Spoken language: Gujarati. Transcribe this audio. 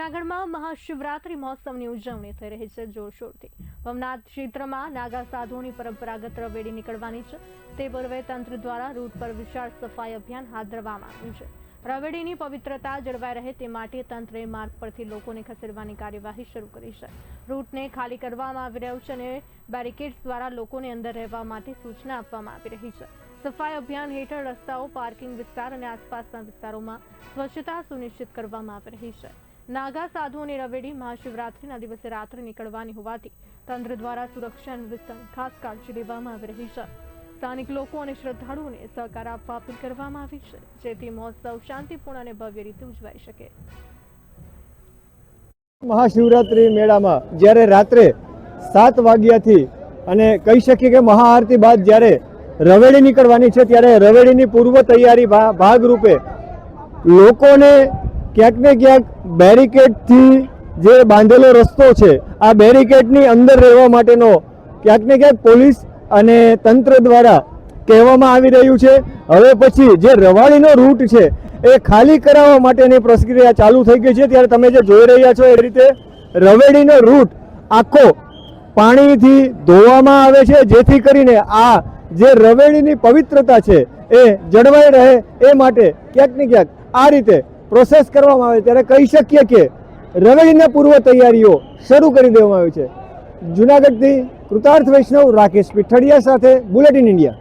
જૂનાગઢમાં મહાશિવરાત્રી મહોત્સવની ઉજવણી થઈ રહી છે જોરશોરથી। ભવનાથ ક્ષેત્રમાં નાગા સાધુઓની પરંપરાગત રવેડી નીકળવાની છે, તે પૂર્વે તંત્ર દ્વારા રૂટ પર વિશાળ સફાઈ અભિયાન હાથ ધરવામાં આવ્યું છે। રવેડીની પવિત્રતા જળવાઈ રહે તે માટે તંત્રએ માર્ગ પરથી લોકોને ખસેડવાની કાર્યવાહી શરૂ કરી છે। રૂટને ખાલી કરવામાં આવી રહ્યું છે અને બેરિકેડ્સ દ્વારા લોકોને અંદર રહેવા માટે સૂચના આપવામાં આવી રહી છે। સફાઈ અભિયાન હેઠળ રસ્તાઓ, પાર્કિંગ વિસ્તાર અને આસપાસના વિસ્તારોમાં સ્વચ્છતા સુનિશ્ચિત કરવામાં આવી રહી છે। નાગા સાધુઓની રવેડી મહાશિવરાત્રીના દિવસે રાત્રે નીકળવાની હોવાથી તંત્ર દ્વારા સુરક્ષા વ્યવસ્થાની ખાસ કાળજી લેવામાં આવી રહી છે। સ્થાનિક લોકો અને શ્રદ્ધાળુઓને સહકાર આપવા અપીલ કરવામાં આવી છે, જેથી મહોત્સવ શાંતિપૂર્ણ અને ભવ્ય રીતે ઉજવાઈ શકે। મહાશિવરાત્રી મેળામાં જ્યારે રાત્રે 7 વાગ્યાથી અને કહી શકીએ કે મહાઆરતી બાદ જ્યારે રવેડી નીકળવાની છે, ત્યારે રવેડીની પૂર્વ તૈયારી ભાગરૂપે લોકોને ક્યાંક ને ક્યાંક બેરિકેડથી જે બાંધેલો રસ્તો છે, આ બેરિકેડની અંદર રહેવા માટેનો ક્યાંક ને ક્યાંક પોલીસ અને તંત્ર દ્વારા કહેવામાં આવી રહ્યું છે। હવે પછી જે રવાડીનો રૂટ છે એ ખાલી કરાવવા માટેની પ્રક્રિયા ચાલુ થઈ ગઈ છે। ત્યારે તમે જે જોઈ રહ્યા છો એ રીતે રવેડીનો રૂટ આખો પાણીથી ધોવામાં આવે છે, જેથી કરીને આ જે રવેડીની પવિત્રતા છે એ જળવાઈ રહે એ માટે ક્યાંક ને ક્યાંક આ રીતે પ્રોસેસ કરવામાં આવે। ત્યારે કહી શકીએ કે રવેડીની પૂર્વ તૈયારીઓ શરૂ કરી દેવામાં આવી છે। જૂનાગઢથી કૃતાર્થ વૈષ્ણવ, રાકેશ પીઠડિયા સાથે બુલેટિન ઇન્ડિયા।